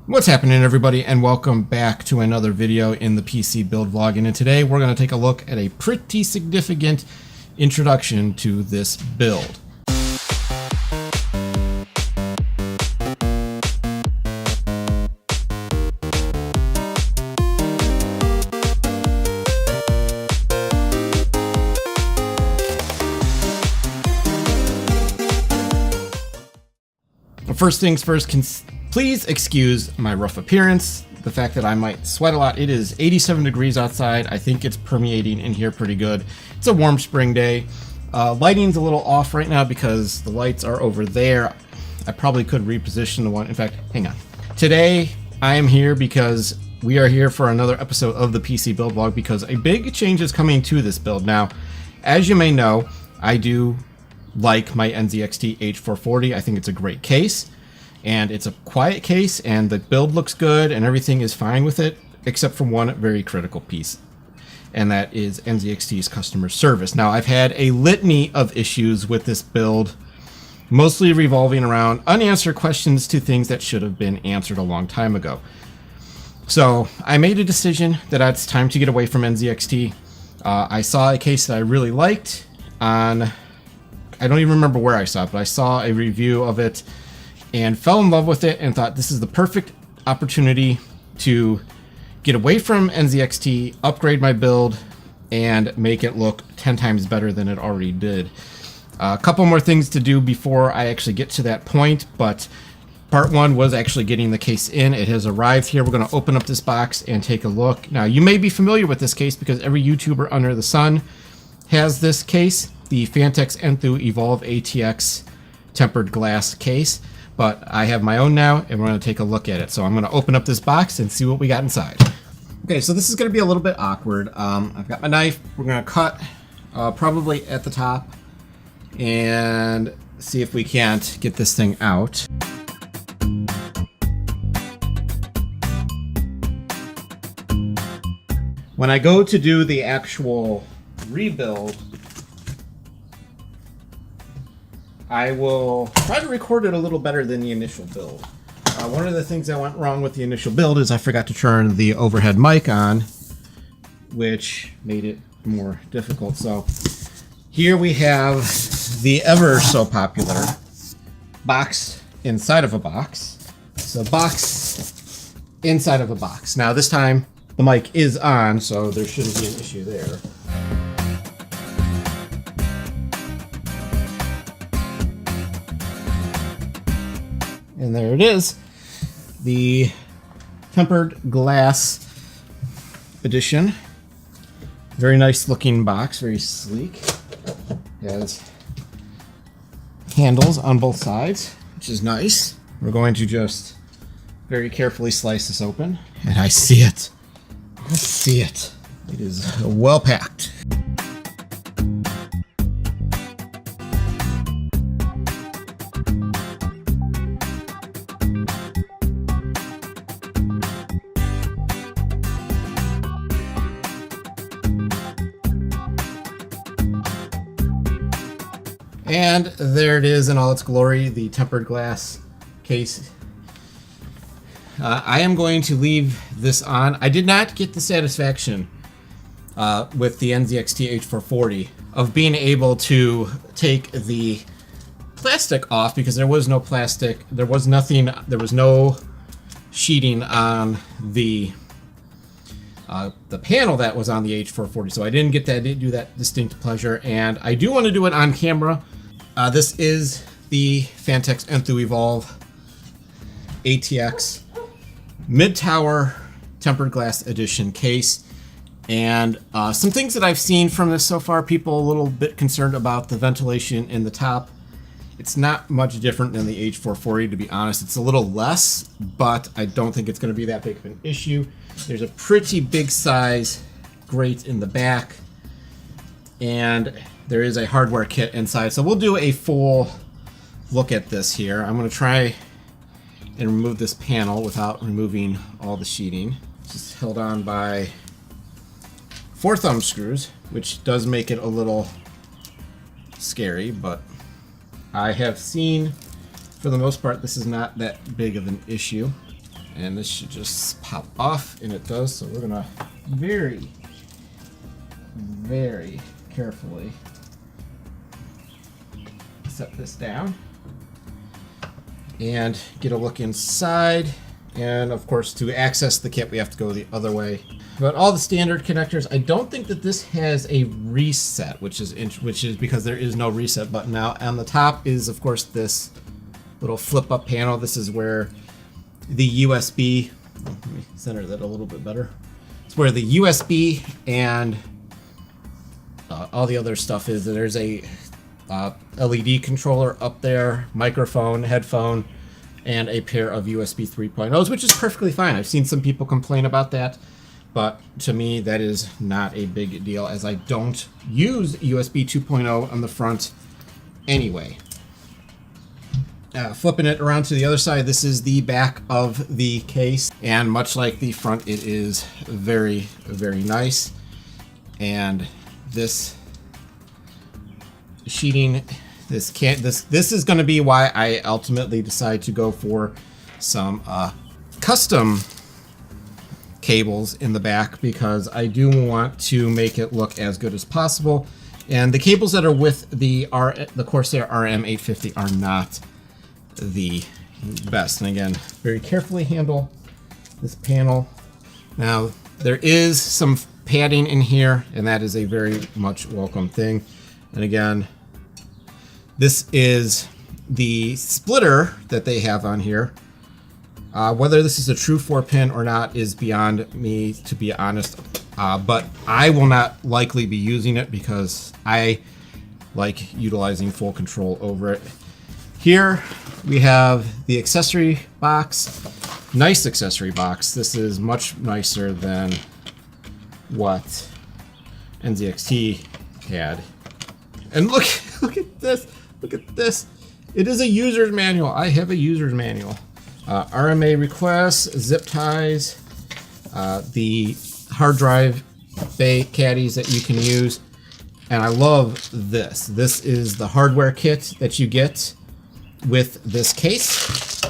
What's happening, everybody, and welcome back to another video in the PC build vlog. And today we're going to take a look at a pretty significant introduction to this build. First things first, please excuse my rough appearance, the fact that I might sweat a lot. It is 87 degrees outside. I think it's permeating in here pretty good. It's a warm spring day. Lighting's a little off right now because the lights are over there. I probably could reposition the one. In fact, hang on. Today, I am here because we are here for another episode of the PC build vlog because a big change is coming to this build. Now, as you may know, I do like my NZXT H440. I think it's a great case, and it's a quiet case, and the build looks good, and everything is fine with it, except for one very critical piece, and that is NZXT's customer service. Now, I've had a litany of issues with this build, mostly revolving around unanswered questions to things that should have been answered a long time ago. So I made a decision that it's time to get away from NZXT. I saw a case that I really liked on, I don't even remember where I saw it, but I saw a review of it and fell in love with it and thought this is the perfect opportunity to get away from NZXT, upgrade my build, and make it look 10 times better than it already did. A couple more things to do before I actually get to that point, but part one was actually getting the case in. It has arrived here. We're going to open up this box and take a look. Now, you may be familiar with this case because every YouTuber under the sun has this case, the Phanteks Enthoo Evolv ATX tempered glass case, but I have my own now, and we're going to take a look at it. So I'm going to open up this box and see what we got inside. Okay, so this is going to be a little bit awkward. I've got my knife. We're going to cut probably at the top and see if we can't get this thing out. When I go to do the actual rebuild, I will try to record it a little better than the initial build. One of the things that went wrong with the initial build is I forgot to turn the overhead mic on, which made it more difficult. So here we have the ever so popular box inside of a box. So box inside of a box. Now this time the mic is on, so there shouldn't be an issue there. And there it is, the tempered glass edition. Very nice looking box, very sleek. It has handles on both sides, which is nice. We're going to just very carefully slice this open. And I see it. I see it. It is well packed. And there it is in all its glory, the tempered glass case. I am going to leave this on. I did not get the satisfaction with the NZXT H440 of being able to take the plastic off because there was no plastic, there was nothing, there was no sheeting on the panel that was on the H440, so I didn't get that, didn't do that distinct pleasure, and I do want to do it on camera. This is the Phanteks Enthoo Evolv ATX mid-tower tempered glass edition case, and some things that I've seen from this so far, people a little bit concerned about the ventilation in the top. It's not much different than the H440, to be honest. It's a little less, but I don't think it's going to be that big of an issue. There's a pretty big size grate in the back, and there is a hardware kit inside. So we'll do a full look at this here. I'm going to try and remove this panel without removing all the sheeting. It's just held on by 4 thumb screws, which does make it a little scary, but I have seen, for the most part, this is not that big of an issue. And this should just pop off, and it does. So we're gonna very, very carefully set this down and get a look inside. And of course, to access the kit, we have to go the other way. But all the standard connectors, I don't think that this has a reset, which is because there is no reset button. Now on the top is, of course, this little flip up panel. This is where the USB, let me center that a little bit better. It's where the USB and all the other stuff is. There's a LED controller up there, microphone, headphone, and a pair of USB 3.0s, which is perfectly fine. I've seen some people complain about that, but to me that is not a big deal, as I don't use USB 2.0 on the front anyway. Flipping it around to the other side, this is the back of the case, and much like the front, it is very, very nice. And this sheeting, this is going to be why I ultimately decide to go for some custom cables in the back, because I do want to make it look as good as possible. And the cables that are with the Corsair RM850 are not the best. And again, very carefully handle this panel. Now there is some padding in here, and that is a very much welcome thing. And again, this is the splitter that they have on here. Whether this is a true 4-pin or not is beyond me, to be honest. But I will not likely be using it because I like utilizing full control over it. Here we have the accessory box. Nice accessory box. This is much nicer than what NZXT had. And look at this. Look at this. It is a user's manual. I have a user's manual. RMA requests, zip ties, the hard drive bay caddies that you can use. And I love this. This is the hardware kit that you get with this case.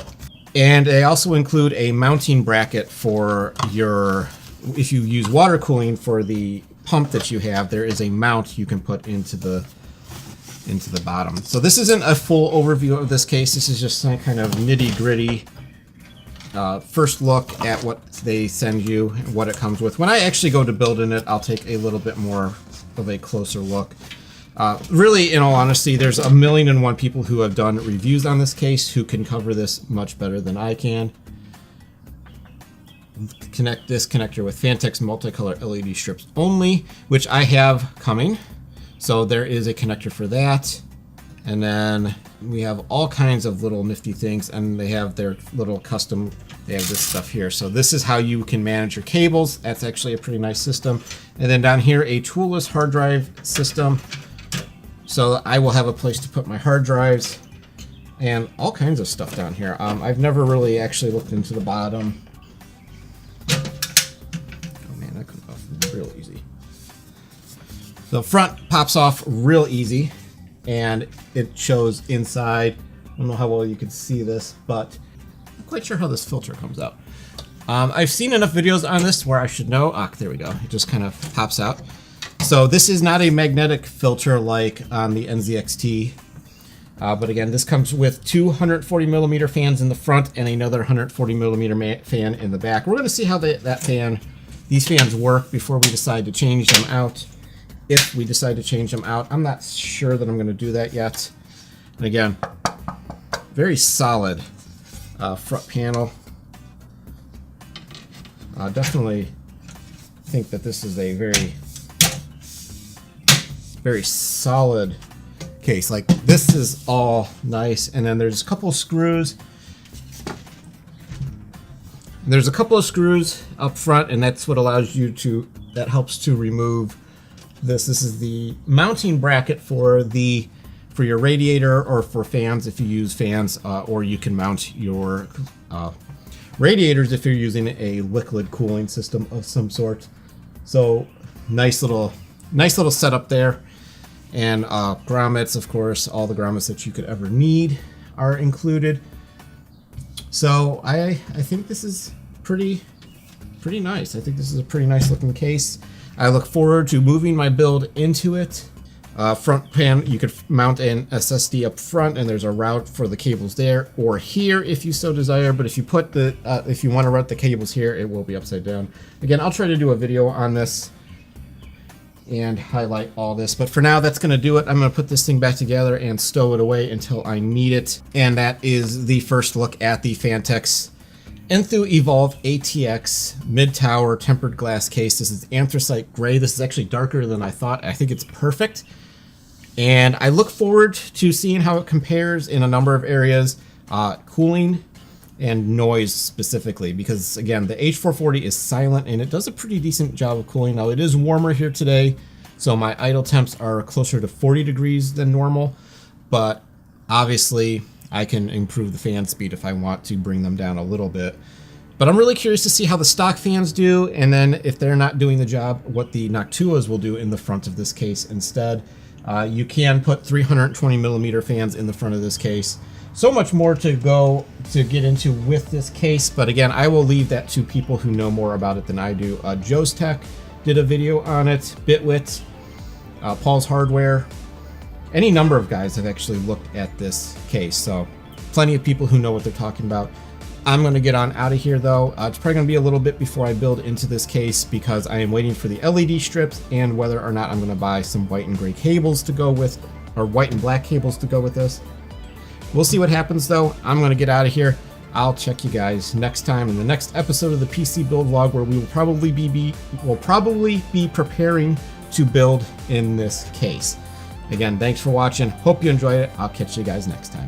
And they also include a mounting bracket for your, if you use water cooling for the pump that you have, there is a mount you can put into the bottom. So this isn't a full overview of this case. This is just some kind of nitty-gritty first look at what they send you and what it comes with. When I actually go to building it, I'll take a little bit more of a closer look. Really, in all honesty, there's 1,000,001 people who have done reviews on this case who can cover this much better than I can. Connect this connector with Phanteks multicolor LED strips only, which I have coming. So there is a connector for that. And then we have all kinds of little nifty things, and they have their little custom, they have this stuff here. So this is how you can manage your cables. That's actually a pretty nice system. And then down here, a toolless hard drive system. So I will have a place to put my hard drives and all kinds of stuff down here. I've never really actually looked into the bottom. Oh man, that comes off real easy. The front pops off real easy, and it shows inside. I don't know how well you can see this, but I'm not quite sure how this filter comes out. I've seen enough videos on this where I should know. Ah, there we go. It just kind of pops out. So this is not a magnetic filter like on the NZXT, but again, this comes with two 140mm fans in the front and another 140mm fan in the back. We're going to see how these fans work before we decide to change them out. If we decide to change them out, I'm not sure that I'm going to do that yet. And again, very solid front panel. Definitely think that this is a very solid case. Like, this is all nice, and then there's a couple of screws. There's a couple of screws up front, and that's what allows you to, that helps to remove this. This is the mounting bracket for your radiator or for fans if you use fans, or you can mount your radiators if you're using a liquid cooling system of some sort. So nice little setup there. And grommets, of course, all the grommets that you could ever need are included. So I think this is pretty nice. I think this is a pretty nice looking case. I look forward to moving my build into it. Front pan, you could mount an SSD up front, and there's a route for the cables there or here if you so desire. But if you put the if you want to route the cables here, it will be upside down. Again, I'll try to do a video on this and highlight all this, but for now that's going to do it. I'm going to put this thing back together and stow it away until I need it. And that is the first look at the Phanteks Enthoo Evolv ATX mid-tower tempered glass case. This is Anthracite Grey. This is actually darker than I thought. I think it's perfect. And I look forward to seeing how it compares in a number of areas, cooling and noise specifically, because again, the H440 is silent and it does a pretty decent job of cooling. Now it is warmer here today, so my idle temps are closer to 40 degrees than normal, but obviously I can improve the fan speed if I want to bring them down a little bit. But I'm really curious to see how the stock fans do, and then if they're not doing the job, what the Noctuas will do in the front of this case instead. You can put 320 millimeter fans in the front of this case. So much more to go to get into with this case, but again, I will leave that to people who know more about it than I do. Joe's Tech did a video on it, Bitwit, Paul's Hardware. Any number of guys have actually looked at this case, so plenty of people who know what they're talking about. I'm going to get on out of here though. It's probably going to be a little bit before I build into this case because I am waiting for the LED strips and whether or not I'm going to buy some white and gray cables to go with, or white and black cables to go with this. We'll see what happens though. I'm going to get out of here. I'll check you guys next time in the next episode of the PC build vlog, where we will probably be preparing to build in this case. Again, thanks for watching. Hope you enjoyed it. I'll catch you guys next time.